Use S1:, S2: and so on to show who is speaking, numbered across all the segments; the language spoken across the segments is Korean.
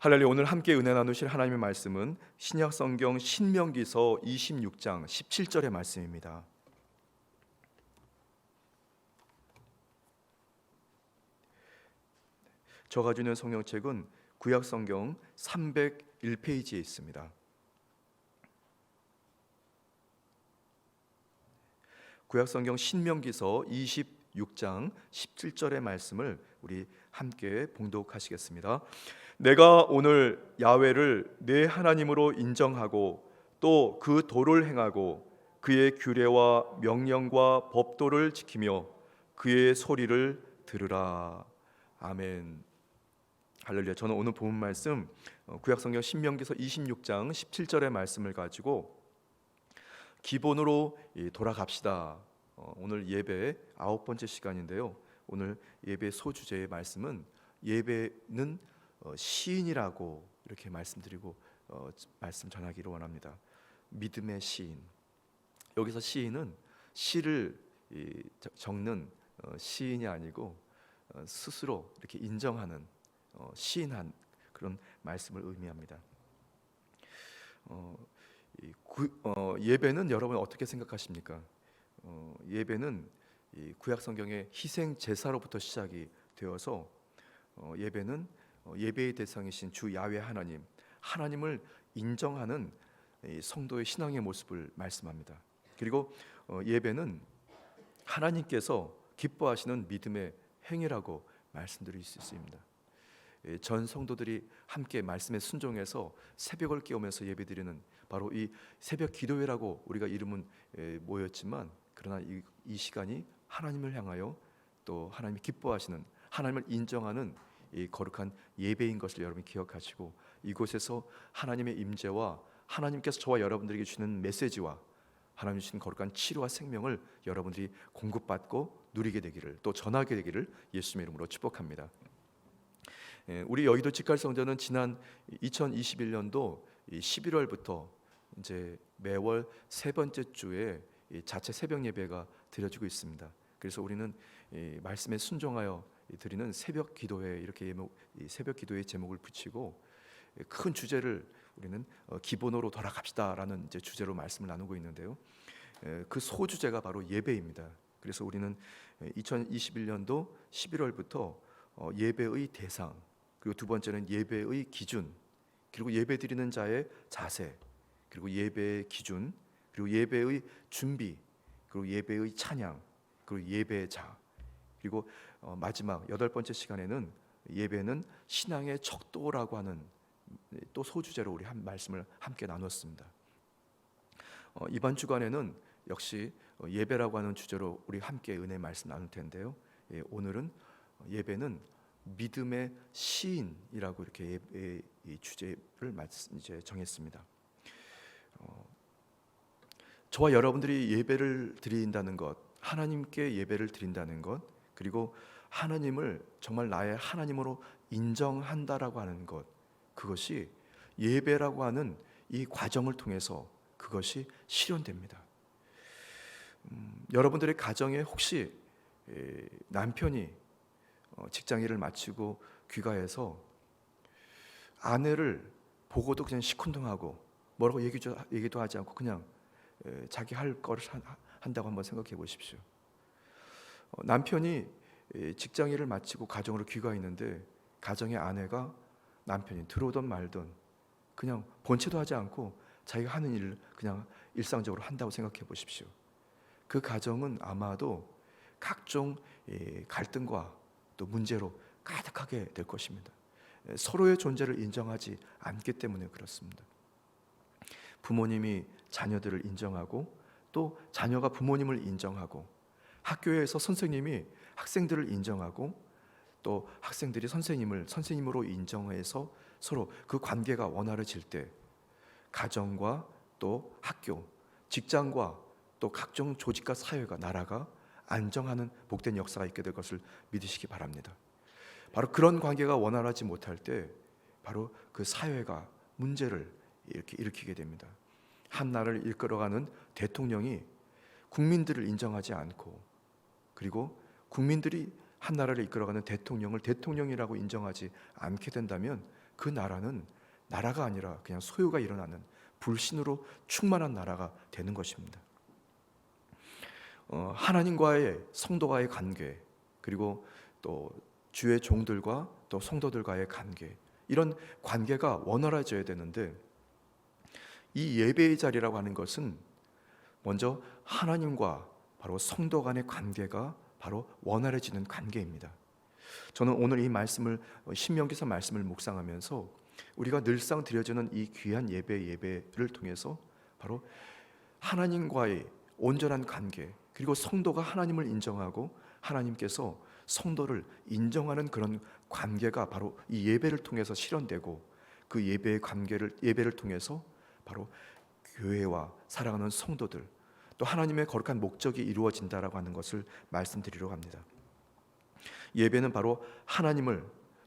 S1: 할렐루야. 오늘 함께 은혜 나누실 하나님의 말씀은 신약 성경 신명기서 26장 17절의 말씀입니다. 저 가지고 있는 성경책은 구약 성경 301페이지에 있습니다. 구약 성경 신명기서 26장 17절의 말씀을 우리 함께 봉독하시겠습니다. 내가 오늘 야훼를 내 하나님으로 인정하고 또 그 도를 행하고 그의 규례와 명령과 법도를 지키며 그의 소리를 들으라. 아멘. 할렐루야. 저는 오늘 본 말씀 구약성경 신명기서 26장 17절의 말씀을 가지고 기본으로 돌아갑시다. 오늘 예배 9번째 시간인데요. 오늘 예배 소주제의 말씀은 예배는 시인이라고 이렇게 말씀드리고 말씀 전하기를 원합니다. 믿음의 시인. 여기서 시인은 시를 적는 시인이 아니고 스스로 이렇게 인정하는 시인한 그런 말씀을 의미합니다. 예배는 여러분 어떻게 생각하십니까? 예배는 구약 성경의 희생 제사로부터 시작이 되어서 예배는 예배의 대상이신 주 야훼 하나님을 인정하는 성도의 신앙의 모습을 말씀합니다. 그리고 예배는 하나님께서 기뻐하시는 믿음의 행위라고 말씀드릴 수 있습니다. 전 성도들이 함께 말씀에 순종해서 새벽을 깨우면서 예배드리는 바로 이 새벽 기도회라고 우리가 이름은 모였지만, 그러나 이 시간이 하나님을 향하여 또 하나님이 기뻐하시는, 하나님을 인정하는 이 거룩한 예배인 것을 여러분이 기억하시고, 이곳에서 하나님의 임재와 하나님께서 저와 여러분들에게 주시는 메시지와 하나님 주신 거룩한 치료와 생명을 여러분들이 공급받고 누리게 되기를, 또 전하게 되기를 예수님의 이름으로 축복합니다. 우리 여의도 직갈성전은 지난 2021년도 11월부터 이제 매월 세 번째 주에 자체 새벽 예배가 드려지고 있습니다. 그래서 우리는 말씀에 순종하여 드리는 새벽 기도회, 이렇게 새벽 기도의 제목을 붙이고 큰 주제를 우리는 기본으로 돌아갑시다라는 이제 주제로 말씀을 나누고 있는데요. 그 소주제가 바로 예배입니다. 그래서 우리는 2021년도 11월부터 예배의 대상, 그리고 두 번째는 예배의 기준, 그리고 예배 드리는 자의 자세, 그리고 예배의 기준, 그리고 예배의 준비, 그리고 예배의 찬양, 그리고 예배자, 그리고 마지막 8번째 시간에는 예배는 신앙의 척도라고 하는 또 소주제로 우리 한 말씀을 함께 나눴습니다. 이번 주간에는 역시 예배라고 하는 주제로 우리 함께 은혜 말씀 나눌 텐데요. 오늘은 예배는 믿음의 시인이라고 이렇게 이 주제를 이제 정했습니다. 저와 여러분들이 예배를 드린다는 것, 하나님께 예배를 드린다는 것, 그리고 하나님을 정말 나의 하나님으로 인정한다라고 하는 것, 그것이 예배라고 하는 이 과정을 통해서 그것이 실현됩니다. 여러분들의 가정에 혹시 남편이 직장일을 마치고 귀가해서 아내를 보고도 그냥 시큰둥하고 뭐라고 얘기도 하지 않고 그냥 자기 할 거를 한다고 한번 생각해 보십시오. 남편이 직장일을 마치고 가정으로 귀가했는데 가정의 아내가 남편이 들어오든 말든 그냥 본체도 하지 않고 자기가 하는 일을 그냥 일상적으로 한다고 생각해 보십시오. 그 가정은 아마도 각종 갈등과 또 문제로 가득하게 될 것입니다. 서로의 존재를 인정하지 않기 때문에 그렇습니다. 부모님이 자녀들을 인정하고 또 자녀가 부모님을 인정하고, 학교에서 선생님이 학생들을 인정하고 또 학생들이 선생님을 선생님으로 인정해서 서로 그 관계가 원활해질 때 가정과 또 학교, 직장과 또 각종 조직과 사회가, 나라가 안정하는 복된 역사가 있게 될 것을 믿으시기 바랍니다. 바로 그런 관계가 원활하지 못할 때 바로 그 사회가 문제를 이렇게 일으키게 됩니다. 한 나라를 이끌어가는 대통령이 국민들을 인정하지 않고, 그리고 국민들이 한 나라를 이끌어가는 대통령을 대통령이라고 인정하지 않게 된다면 그 나라는 나라가 아니라 그냥 소요가 일어나는 불신으로 충만한 나라가 되는 것입니다. 하나님과의 성도와의 관계, 그리고 또 주의 종들과 또 성도들과의 관계, 이런 관계가 원활해져야 되는데, 이 예배의 자리라고 하는 것은 먼저 하나님과 바로 성도 간의 관계가 바로 원활해지는 관계입니다. 저는 오늘 이 말씀을, 신명기서 말씀을 묵상하면서 우리가 늘상 드려지는 이 귀한 예배를 통해서 바로 하나님과의 온전한 관계, 그리고 성도가 하나님을 인정하고 하나님께서 성도를 인정하는 그런 관계가 바로 이 예배를 통해서 실현되고, 그 예배를 통해서 바로 교회와 사랑하는 성도들, 또 하나님의 거룩한 목적이 이루어진다라고 하는 것을 말씀드리려고 합니다. 예배는 바로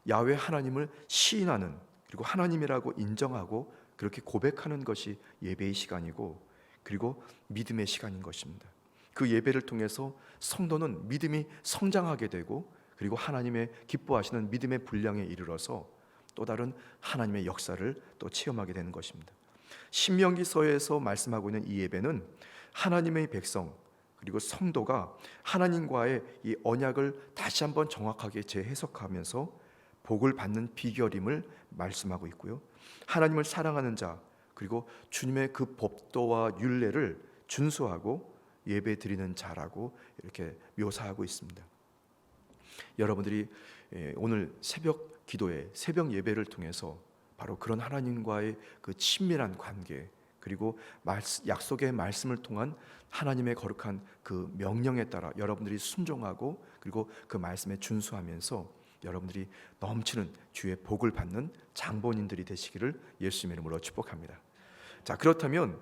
S1: 야훼 하나님을 시인하는, 그리고 하나님이라고 인정하고 그렇게 고백하는 것이 예배의 시간이고, 그리고 믿음의 시간인 것입니다. 그 예배를 통해서 성도는 믿음이 성장하게 되고, 그리고 하나님의 기뻐하시는 믿음의 분량에 이르러서 또 다른 하나님의 역사를 또 체험하게 되는 것입니다. 신명기서에서 말씀하고 있는 이 예배는 하나님의 백성, 그리고 성도가 하나님과의 이 언약을 다시 한번 정확하게 재해석하면서 복을 받는 비결임을 말씀하고 있고요, 하나님을 사랑하는 자, 그리고 주님의 그 법도와 율례를 준수하고 예배 드리는 자라고 이렇게 묘사하고 있습니다. 여러분들이 오늘 새벽 기도회, 새벽 예배를 통해서 바로 그런 하나님과의 그 친밀한 관계, 그리고 약속의 말씀을 통한 하나님의 거룩한 그 명령에 따라 여러분들이 순종하고, 그리고 그 말씀에 준수하면서 여러분들이 넘치는 주의 복을 받는 장본인들이 되시기를 예수님의 이름으로 축복합니다. 자, 그렇다면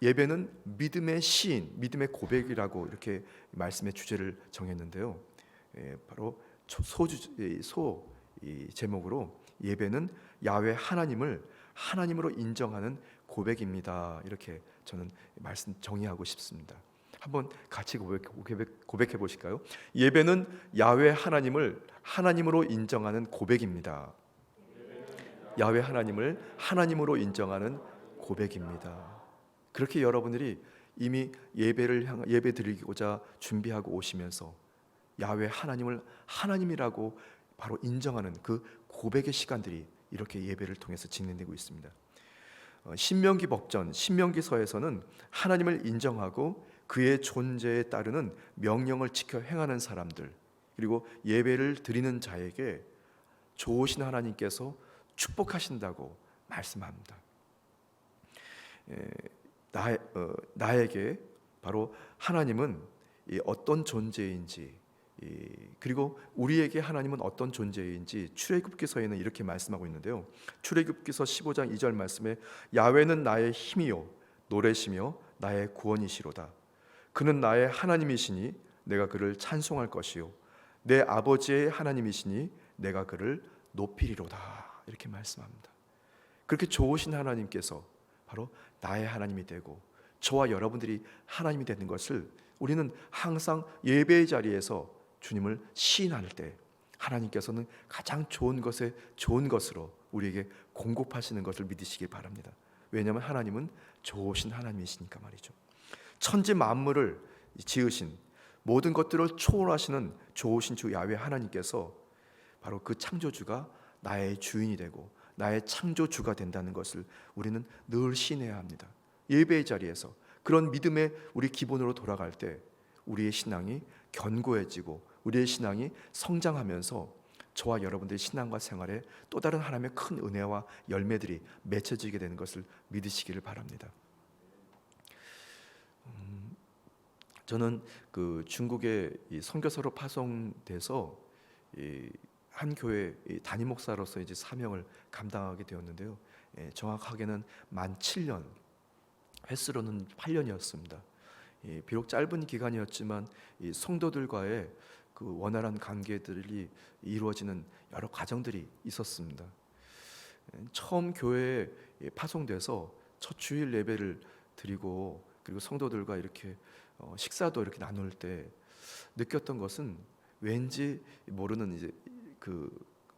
S1: 예배는 믿음의 시인, 믿음의 고백이라고 이렇게 말씀의 주제를 정했는데요, 바로 제목으로 예배는 야훼 하나님을 하나님으로 인정하는 고백입니다. 이렇게 저는 말씀 정의하고 싶습니다. 한번 같이 고백해 보실까요? 예배는 야훼 하나님을 하나님으로 인정하는 고백입니다. 야훼 하나님을 하나님으로 인정하는 고백입니다. 그렇게 여러분들이 이미 예배 드리고자 준비하고 오시면서 야훼 하나님을 하나님이라고 바로 인정하는 그 고백의 시간들이 이렇게 예배를 통해서 진행되고 있습니다. 신명기 법전, 신명기서에서는 하나님을 인정하고 그의 존재에 따르는 명령을 지켜 행하는 사람들, 그리고 예배를 드리는 자에게 좋으신 하나님께서 축복하신다고 말씀합니다. 나에게 바로 하나님은 어떤 존재인지, 그리고 우리에게 하나님은 어떤 존재인지 출애굽기서에는 이렇게 말씀하고 있는데요, 출애굽기서 15장 2절 말씀에 야훼는 나의 힘이요 노래시며 나의 구원이시로다. 그는 나의 하나님이시니 내가 그를 찬송할 것이요 내 아버지의 하나님이시니 내가 그를 높이리로다. 이렇게 말씀합니다. 그렇게 좋으신 하나님께서 바로 나의 하나님이 되고 저와 여러분들이 하나님이 되는 것을 우리는 항상 예배의 자리에서 주님을 시인할 때 하나님께서는 가장 좋은 것으로 우리에게 공급하시는 것을 믿으시길 바랍니다. 왜냐하면 하나님은 좋으신 하나님이시니까 말이죠. 천지 만물을 지으신, 모든 것들을 초월하시는 좋으신 주 야훼 하나님께서 바로 그 창조주가 나의 주인이 되고 나의 창조주가 된다는 것을 우리는 늘 시인해야 합니다. 예배의 자리에서 그런 믿음의 우리 기본으로 돌아갈 때 우리의 신앙이 견고해지고 우리의 신앙이 성장하면서 저와 여러분들의 신앙과 생활에 또 다른 하나님의 큰 은혜와 열매들이 맺혀지게 되는 것을 믿으시기를 바랍니다. 저는 그 중국에 선교사로 파송돼서 한 교회 담임 목사로서 이제 사명을 감당하게 되었는데요, 정확하게는 만 7년, 횟수로는 8년이었습니다. 비록 짧은 기간이었지만 이 성도들과의 그 원활한 관계들이 이루어지는 여러 과정들이 있었습니다. 처음 교회에 파송돼서 첫 주일 예배를 드리고, 그리고 성도들과 이렇게 식사도 이렇게 나눌 때 느꼈던 것은 왠지 모르는 이제 그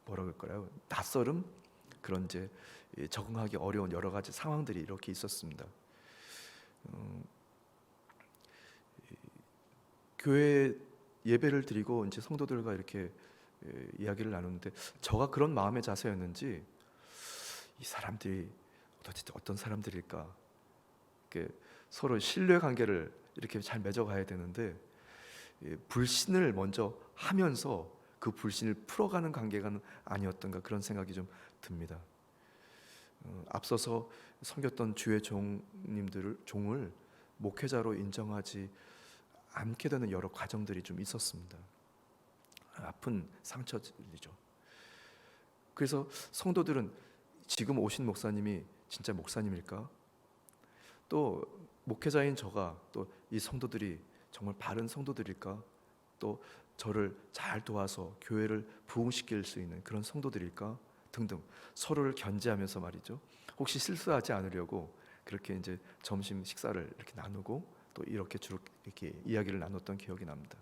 S1: 뭐라 그럴까요? 낯설음, 그런 이제 적응하기 어려운 여러 가지 상황들이 이렇게 있었습니다. 교회 예배를 드리고 이제 성도들과 이렇게 이야기를 나누는데 저가 그런 마음의 자세였는지 이 사람들이 도대체 어떤 사람들일까? 이렇게 서로 신뢰 관계를 이렇게 잘 맺어가야 되는데 불신을 먼저 하면서 그 불신을 풀어가는 관계가 아니었던가 그런 생각이 좀 듭니다. 앞서서 섬겼던 주의 종을 목회자로 인정하지 않게 되는 여러 과정들이 좀 있었습니다. 아픈 상처들이죠. 그래서 성도들은 지금 오신 목사님이 진짜 목사님일까? 또 목회자인 저가 또 이 성도들이 정말 바른 성도들일까? 또 저를 잘 도와서 교회를 부흥시킬 수 있는 그런 성도들일까? 등등 서로를 견제하면서 말이죠. 혹시 실수하지 않으려고 그렇게 이제 점심 식사를 이렇게 나누고 또 이렇게 주로 이렇게 이야기를 나눴던 기억이 납니다.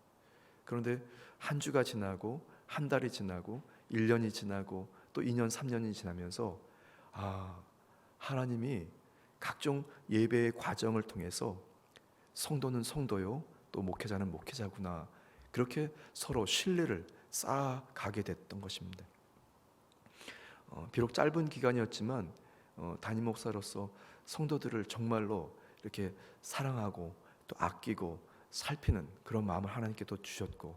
S1: 그런데 한 주가 지나고 한 달이 지나고 1년이 지나고 또 2년 3년이 지나면서 하나님이 각종 예배의 과정을 통해서 성도는 성도요 또 목회자는 목회자구나 그렇게 서로 신뢰를 쌓아가게 됐던 것입니다. 비록 짧은 기간이었지만 담임 목사로서 성도들을 정말로 이렇게 사랑하고 또 아끼고 살피는 그런 마음을 하나님께 또 주셨고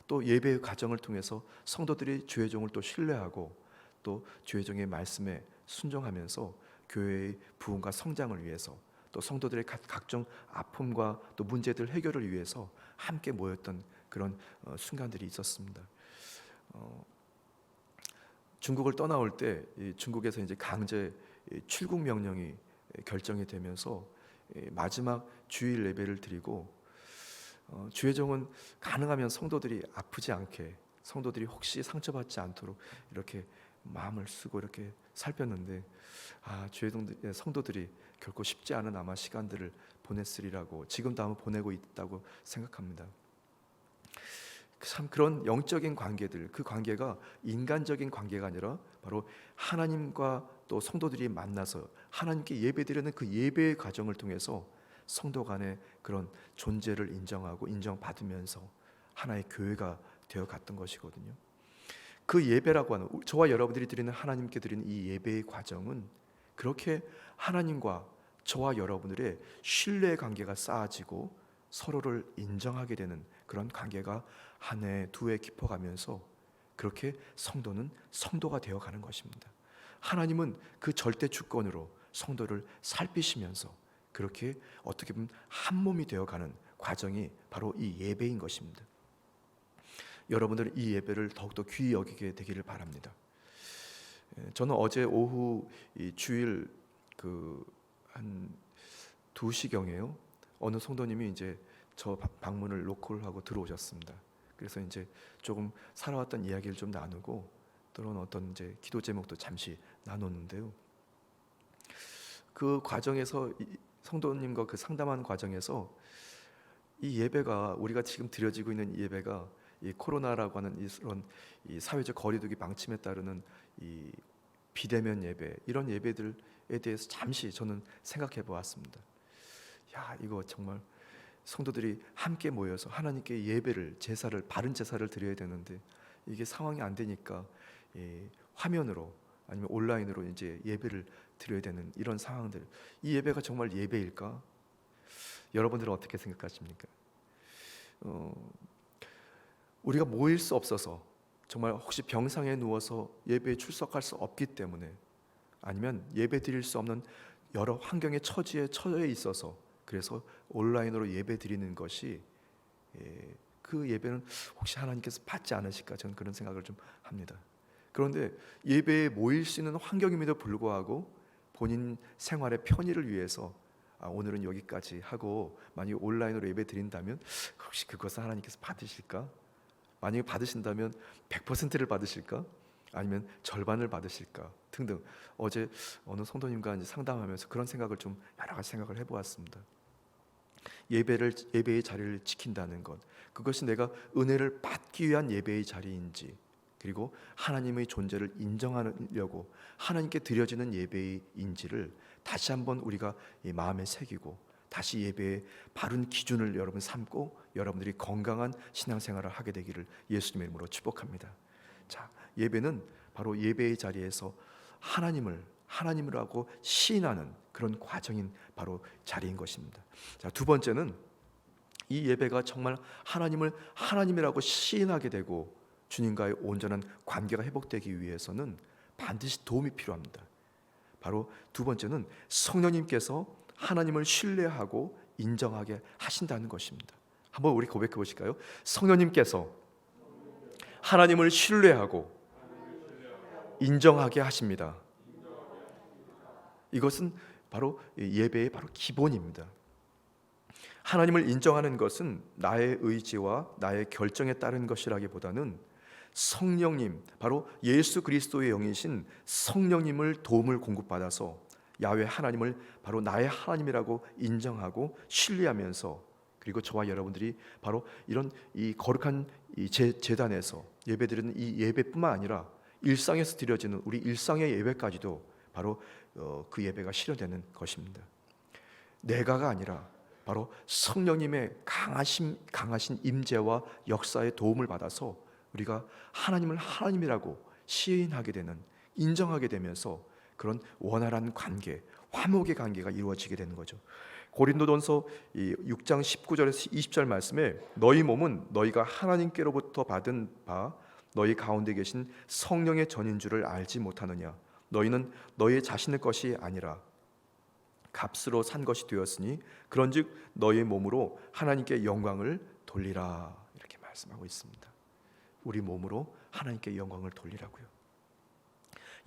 S1: 또 예배의 과정을 통해서 성도들이 주의 종을 또 신뢰하고 또 주의 종의 말씀에 순종하면서 교회의 부흥과 성장을 위해서 또 성도들의 각종 아픔과 또 문제들 해결을 위해서 함께 모였던 그런 순간들이 있었습니다. 중국을 떠나올 때 중국에서 이제 강제 출국 명령이 결정이 되면서 마지막 주일 예배를 드리고 주의 종은 가능하면 성도들이 아프지 않게 성도들이 혹시 상처받지 않도록 이렇게 마음을 쓰고 이렇게 살폈는데 주의 성도들이 결코 쉽지 않은 아마 시간들을 보냈으리라고 지금도 아마 보내고 있다고 생각합니다. 참 그런 영적인 관계들 그 관계가 인간적인 관계가 아니라 바로 하나님과 또 성도들이 만나서 하나님께 예배드리는 그 예배의 과정을 통해서 성도 간의 그런 존재를 인정하고 인정받으면서 하나의 교회가 되어갔던 것이거든요. 그 예배라고 하는 저와 여러분들이 드리는 하나님께 드리는 이 예배의 과정은 그렇게 하나님과 저와 여러분들의 신뢰의 관계가 쌓아지고 서로를 인정하게 되는 그런 관계가 한 해, 두 해 깊어가면서 그렇게 성도는 성도가 되어가는 것입니다. 하나님은 그 절대 주권으로 성도를 살피시면서 그렇게 어떻게 보면 한 몸이 되어가는 과정이 바로 이 예배인 것입니다. 여러분들은 이 예배를 더욱더 귀히 여기게 되기를 바랍니다. 저는 어제 오후 이 주일 한 2시경에요. 어느 성도님이 이제 저 방문을 노크하고 들어오셨습니다. 그래서 이제 조금 살아왔던 이야기를 좀 나누고 또는 어떤 이제 기도 제목도 잠시 나눴는데요. 그 과정에서 성도님과 그 상담하는 과정에서 이 예배가 우리가 지금 드려지고 있는 이 예배가 이 코로나라고 하는 이런 이 사회적 거리두기 방침에 따르는 이 비대면 예배 이런 예배들에 대해서 잠시 저는 생각해 보았습니다. 이거 정말 성도들이 함께 모여서 하나님께 예배를 제사를 바른 제사를 드려야 되는데 이게 상황이 안 되니까 화면으로 아니면 온라인으로 이제 예배를 드려야 되는 이런 상황들 이 예배가 정말 예배일까? 여러분들은 어떻게 생각하십니까? 우리가 모일 수 없어서 정말 혹시 병상에 누워서 예배에 출석할 수 없기 때문에 아니면 예배 드릴 수 없는 여러 환경의 처해 있어서 그래서 온라인으로 예배 드리는 것이 그 예배는 혹시 하나님께서 받지 않으실까 저는 그런 생각을 좀 합니다. 그런데 예배에 모일 수 있는 환경임에도 불구하고 본인 생활의 편의를 위해서 오늘은 여기까지 하고 만약에 온라인으로 예배 드린다면 혹시 그것을 하나님께서 받으실까? 만약에 받으신다면 100%를 받으실까? 아니면 절반을 받으실까? 등등 어제 어느 성도님과 이제 상담하면서 그런 생각을 좀 여러 가지 생각을 해보았습니다. 예배의 자리를 지킨다는 것 그것이 내가 은혜를 받기 위한 예배의 자리인지 그리고 하나님의 존재를 인정하려고 하나님께 드려지는 예배의 인지를 다시 한번 우리가 이 마음에 새기고 다시 예배의 바른 기준을 여러분 삼고 여러분들이 건강한 신앙생활을 하게 되기를 예수님의 이름으로 축복합니다. 자, 예배는 바로 예배의 자리에서 하나님을 하고 시인하는 그런 과정인 바로 자리인 것입니다. 자, 두 번째는 이 예배가 정말 하나님을 하나님이라고 시인하게 되고 주님과의 온전한 관계가 회복되기 위해서는 반드시 도움이 필요합니다. 바로 두 번째는 성령님께서 하나님을 신뢰하고 인정하게 하신다는 것입니다. 한번 우리 고백해 보실까요? 성령님께서 하나님을 신뢰하고 인정하게 하십니다. 이것은 바로 예배의 바로 기본입니다. 하나님을 인정하는 것은 나의 의지와 나의 결정에 따른 것이라기보다는 성령님, 바로 예수 그리스도의 영이신 성령님을 도움을 공급받아서 야훼 하나님을 바로 나의 하나님이라고 인정하고 신뢰하면서, 그리고 저와 여러분들이 바로 이런 이 거룩한 이 제단에서 예배드리는 이 예배뿐만 아니라 일상에서 드려지는 우리 일상의 예배까지도 바로 그 예배가 실현되는 것입니다. 내가가 아니라 바로 성령님의 강하신 임재와 역사의 도움을 받아서 우리가 하나님을 하나님이라고 시인하게 되는, 인정하게 되면서 그런 원활한 관계, 화목의 관계가 이루어지게 되는 거죠. 고린도전서 6장 19절에서 20절 말씀에 너희 몸은 너희가 하나님께로부터 받은 바 너희 가운데 계신 성령의 전인 줄을 알지 못하느냐. 너희는 너희 자신의 것이 아니라 값으로 산 것이 되었으니 그런즉 너희 몸으로 하나님께 영광을 돌리라. 이렇게 말씀하고 있습니다. 우리 몸으로 하나님께 영광을 돌리라고요.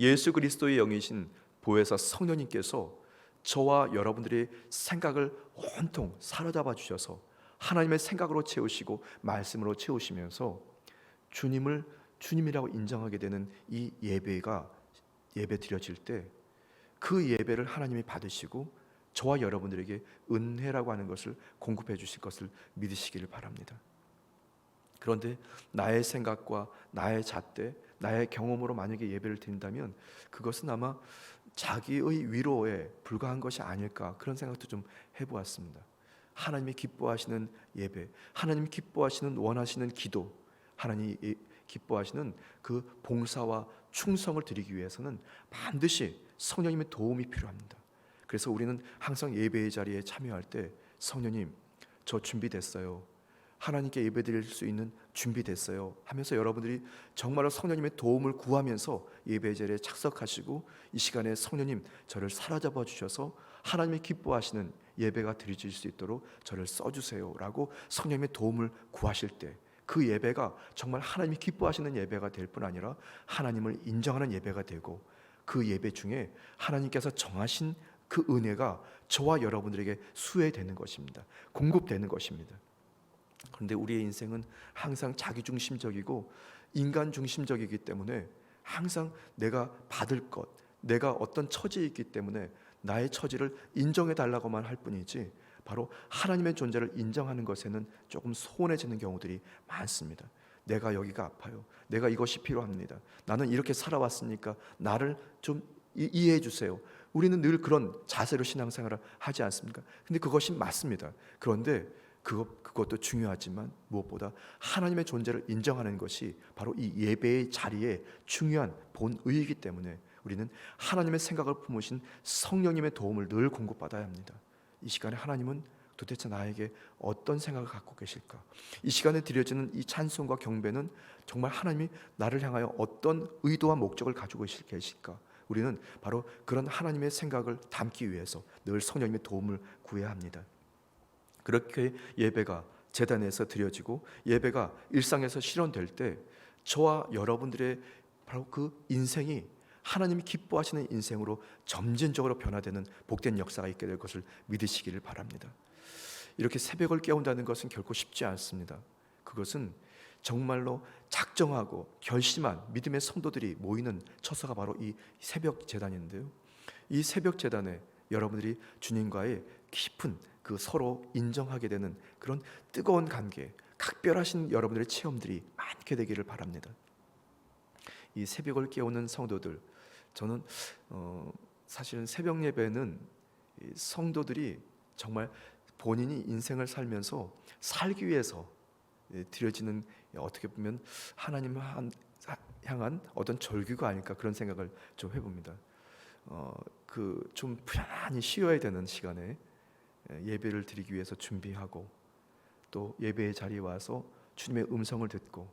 S1: 예수 그리스도의 영이신 보혜사 성령님께서 저와 여러분들의 생각을 온통 사로잡아 주셔서 하나님의 생각으로 채우시고 말씀으로 채우시면서 주님을 주님이라고 인정하게 되는 이 예배 드려질 때 그 예배를 하나님이 받으시고 저와 여러분들에게 은혜라고 하는 것을 공급해 주실 것을 믿으시기를 바랍니다. 그런데 나의 생각과 나의 잣대, 나의 경험으로 만약에 예배를 드린다면 그것은 아마 자기의 위로에 불과한 것이 아닐까, 그런 생각도 좀 해보았습니다. 하나님이 기뻐하시는 예배, 하나님이 기뻐하시는 원하시는 기도, 하나님이 기뻐하시는 그 봉사와 충성을 드리기 위해서는 반드시 성령님의 도움이 필요합니다. 그래서 우리는 항상 예배의 자리에 참여할 때 성령님, 저 준비됐어요, 하나님께 예배드릴 수 있는 준비됐어요 하면서 여러분들이 정말로 성령님의 도움을 구하면서 예배 자리에 착석하시고 이 시간에 성령님 저를 사로잡아 주셔서 하나님이 기뻐하시는 예배가 드려질 수 있도록 저를 써주세요 라고 성령님의 도움을 구하실 때 그 예배가 정말 하나님이 기뻐하시는 예배가 될 뿐 아니라 하나님을 인정하는 예배가 되고, 그 예배 중에 하나님께서 정하신 그 은혜가 저와 여러분들에게 수혜되는 것입니다. 공급되는 것입니다. 그런데 우리의 인생은 항상 자기중심적이고 인간중심적이기 때문에 항상 내가 받을 것, 내가 어떤 처지에 있기 때문에 나의 처지를 인정해 달라고만 할 뿐이지 바로 하나님의 존재를 인정하는 것에는 조금 소원해지는 경우들이 많습니다. 내가 여기가 아파요, 내가 이것이 필요합니다, 나는 이렇게 살아왔으니까 나를 좀 이해해 주세요. 우리는 늘 그런 자세로 신앙생활을 하지 않습니까? 근데 그것이 맞습니다. 그런데 그것도 중요하지만 무엇보다 하나님의 존재를 인정하는 것이 바로 이 예배의 자리에 중요한 본의이기 때문에 우리는 하나님의 생각을 품으신 성령님의 도움을 늘 공급받아야 합니다. 이 시간에 하나님은 도대체 나에게 어떤 생각을 갖고 계실까? 이 시간에 드려지는 이 찬송과 경배는 정말 하나님이 나를 향하여 어떤 의도와 목적을 가지고 계실까? 우리는 바로 그런 하나님의 생각을 담기 위해서 늘 성령님의 도움을 구해야 합니다. 그렇게 예배가 제단에서 드려지고 예배가 일상에서 실현될 때 저와 여러분들의 바로 그 인생이 하나님이 기뻐하시는 인생으로 점진적으로 변화되는 복된 역사가 있게 될 것을 믿으시기를 바랍니다. 이렇게 새벽을 깨운다는 것은 결코 쉽지 않습니다. 그것은 정말로 작정하고 결심한 믿음의 성도들이 모이는 처소가 바로 이 새벽 제단인데요. 이 새벽 제단에 여러분들이 주님과의 깊은 그 서로 인정하게 되는 그런 뜨거운 관계, 각별하신 여러분들의 체험들이 많게 되기를 바랍니다. 이 새벽을 깨우는 성도들, 저는 사실은 새벽 예배는 이 성도들이 정말 본인이 인생을 살면서 살기 위해서 드려지는, 어떻게 보면 하나님 향한 어떤 절규가 아닐까, 그런 생각을 좀 해봅니다. 그 좀 편안히 쉬어야 되는 시간에 예배를 드리기 위해서 준비하고, 또 예배의 자리에 와서 주님의 음성을 듣고,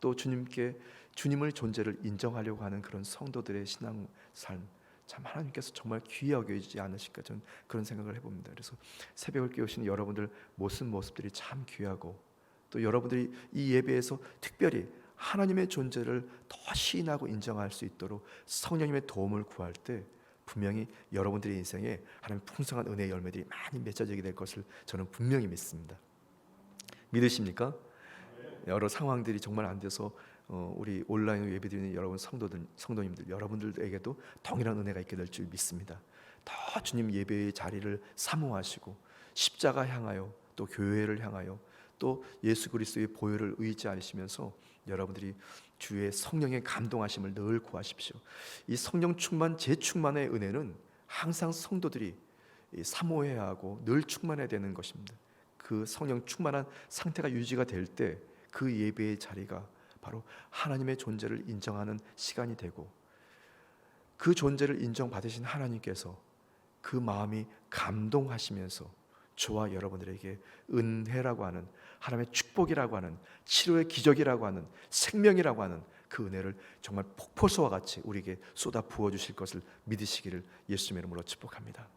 S1: 또 주님을 존재를 인정하려고 하는 그런 성도들의 신앙 삶, 참 하나님께서 정말 귀히 여기지 않으실까, 저는 그런 생각을 해봅니다. 그래서 새벽을 깨우시는 여러분들 모습들이 참 귀하고, 또 여러분들이 이 예배에서 특별히 하나님의 존재를 더 시인하고 인정할 수 있도록 성령님의 도움을 구할 때 분명히 여러분들의 인생에 하나님 풍성한 은혜의 열매들이 많이 맺어지게 될 것을 저는 분명히 믿습니다. 믿으십니까? 여러 상황들이 정말 안 돼서 우리 온라인으로 예배드리는 여러분 성도님들, 여러분들에게도 동일한 은혜가 있게 될 줄 믿습니다. 더 주님 예배의 자리를 사모하시고, 십자가 향하여, 또 교회를 향하여, 또 예수 그리스도의 보혈을 의지하시면서 여러분들이 주의 성령의 감동하심을 늘 구하십시오. 이 성령 충만, 재충만의 은혜는 항상 성도들이 사모해야 하고 늘 충만해야 되는 것입니다. 그 성령 충만한 상태가 유지가 될 때 그 예배의 자리가 바로 하나님의 존재를 인정하는 시간이 되고, 그 존재를 인정받으신 하나님께서 그 마음이 감동하시면서 저와 여러분들에게 은혜라고 하는, 하나님의 축복이라고 하는, 치료의 기적이라고 하는, 생명이라고 하는 그 은혜를 정말 폭포수와 같이 우리에게 쏟아 부어 주실 것을 믿으시기를 예수님의 이름으로 축복합니다.